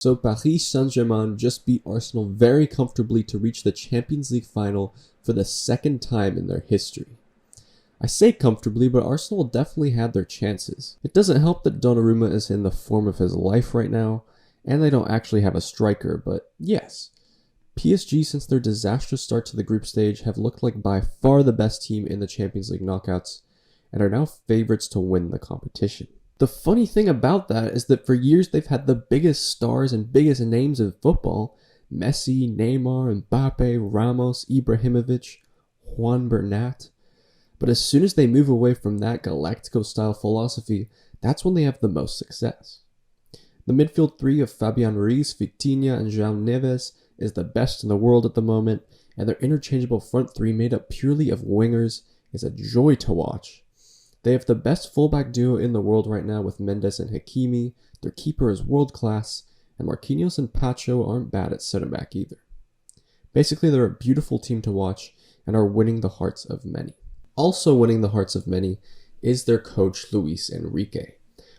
So Paris Saint Germain just beat Arsenal very comfortably to reach the Champions League final for the second time in their history. I say comfortably, but Arsenal definitely had their chances. It doesn't help that Donnarumma is in the form of his life right now, and they don't actually have a striker, but yes. PSG, since their disastrous start to the group stage, have looked like by far the best team in the Champions League knockouts, and are now favorites to win the competition. The funny thing about that is that for years they've had the biggest stars and biggest names in football: Messi, Neymar, Mbappe, Ramos, Ibrahimovic, Juan Bernat. But as soon as they move away from that Galactico-style philosophy, that's when they have the most success. The midfield three of Fabian Ruiz, Vitinha, and João Neves is the best in the world at the moment, and their interchangeable front three made up purely of wingers is a joy to watch. They have the best fullback duo in the world right now with Mendes and Hakimi, their keeper is world class, and Marquinhos and Pacho aren't bad at center back either. Basically, they're a beautiful team to watch and are winning the hearts of many. Also winning the hearts of many is their coach Luis Enrique.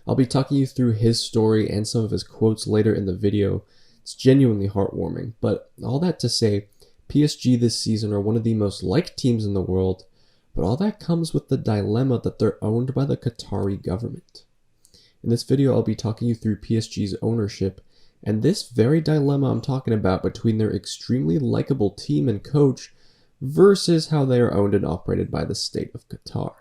I'll be talking you through his story and some of his quotes later in the video. It's genuinely heartwarming, but all that to say, PSG this season are one of the most liked teams in the world, but all that comes with the dilemma that they're owned by the Qatari government. In this video, I'll be talking you through PSG's ownership and this very dilemma I'm talking about between their extremely likable team and coach versus how they are owned and operated by the state of Qatar,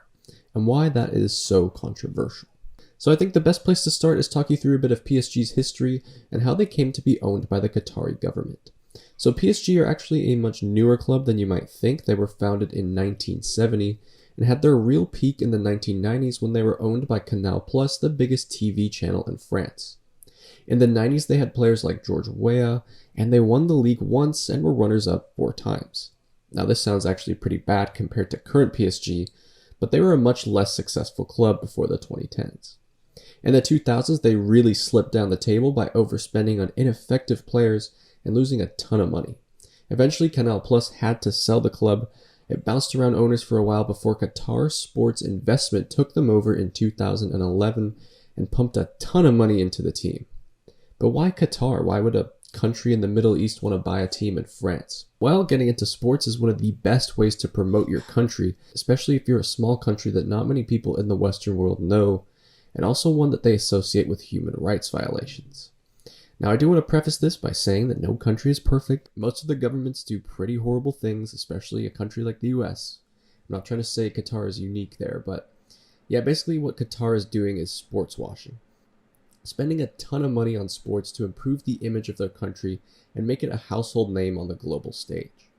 and why that is so controversial. So I think the best place to start is talk you through a bit of PSG's history and how they came to be owned by the Qatari government. So PSG are actually a much newer club than you might think. They were founded in 1970 and had their real peak in the 1990s when they were owned by Canal+, the biggest TV channel in France. In the 90s, they had players like George Weah, and they won the league once and were runners-up 4 times. Now this sounds actually pretty bad compared to current PSG, but they were a much less successful club before the 2010s. In the 2000s, they really slipped down the table by overspending on ineffective players and losing a ton of money. Eventually, Canal+ had to sell the club. It bounced around owners for a while before Qatar Sports Investment took them over in 2011 and pumped a ton of money into the team. But why Qatar? Why would a country in the Middle East want to buy a team in France? Well, getting into sports is one of the best ways to promote your country, especially if you're a small country that not many people in the Western world know, and also one that they associate with human rights violations. Now, I do want to preface this by saying that no country is perfect. Most of the governments do pretty horrible things, especially a country like the US. I'm not trying to say Qatar is unique there, but yeah, basically what Qatar is doing is sports washing. Spending a ton of money on sports to improve the image of their country and make it a household name on the global stage.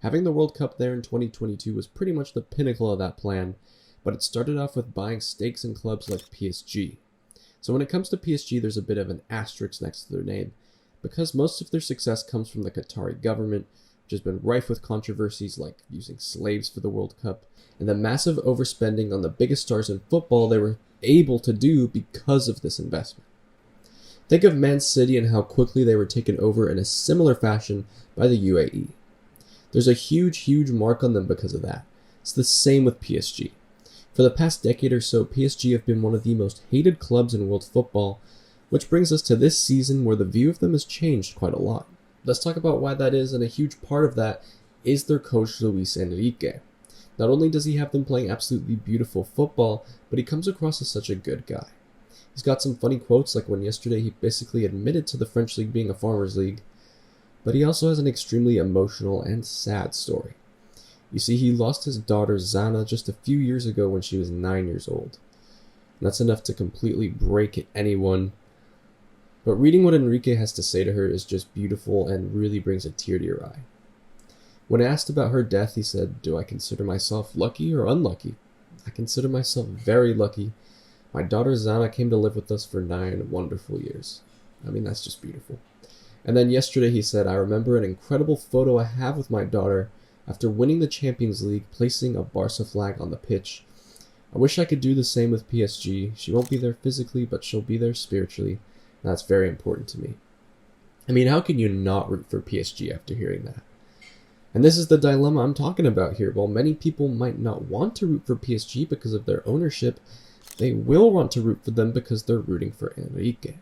Having the World Cup there in 2022 was pretty much the pinnacle of that plan, but it started off with buying stakes in clubs like PSG. So when it comes to PSG, there's a bit of an asterisk next to their name, because most of their success comes from the Qatari government, which has been rife with controversies like using slaves for the World Cup, and the massive overspending on the biggest stars in football they were able to do because of this investment. Think of Man City and how quickly they were taken over in a similar fashion by the UAE. There's a huge mark on them because of that. It's the same with PSG. For the past decade or so, PSG have been one of the most hated clubs in world football, which brings us to this season where the view of them has changed quite a lot. Let's talk about why that is, and a huge part of that is their coach Luis Enrique. Not only does he have them playing absolutely beautiful football, but he comes across as such a good guy. He's got some funny quotes, like when yesterday he basically admitted to the French league being a farmers' league, but he also has an extremely emotional and sad story. You see, he lost his daughter Zana just a few years ago when she was 9 years old. And that's enough to completely break anyone. But reading what Enrique has to say to her is just beautiful and really brings a tear to your eye. When asked about her death, he said, "Do I consider myself lucky or unlucky? I consider myself very lucky. My daughter Zana came to live with us for 9 wonderful years." I mean, that's just beautiful. And then yesterday he said, "I remember an incredible photo I have with my daughter after winning the Champions League, placing a Barca flag on the pitch. I wish I could do the same with PSG. She won't be there physically, but she'll be there spiritually. And that's very important to me." I mean, how can you not root for PSG after hearing that? And this is the dilemma I'm talking about here. While many people might not want to root for PSG because of their ownership, they will want to root for them because they're rooting for Enrique.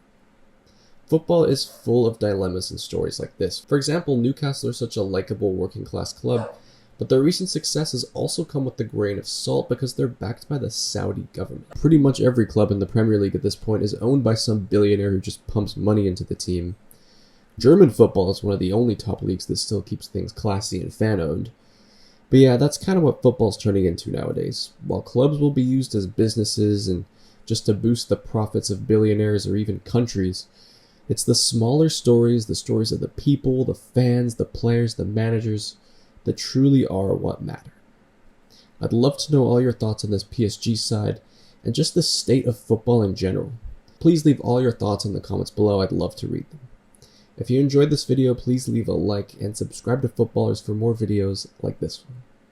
Football is full of dilemmas and stories like this. For example, Newcastle are such a likable working class club, but their recent success has also come with a grain of salt because they're backed by the Saudi government. Pretty much every club in the Premier League at this point is owned by some billionaire who just pumps money into the team. German football is one of the only top leagues that still keeps things classy and fan-owned. But yeah, that's kind of what football's turning into nowadays. While clubs will be used as businesses and just to boost the profits of billionaires or even countries, it's the smaller stories, the stories of the people, the fans, the players, the managers, that truly are what matter. I'd love to know all your thoughts on this PSG side and just the state of football in general. Please leave all your thoughts in the comments below. I'd love to read them. If you enjoyed this video, please leave a like and subscribe to Footballers for more videos like this one.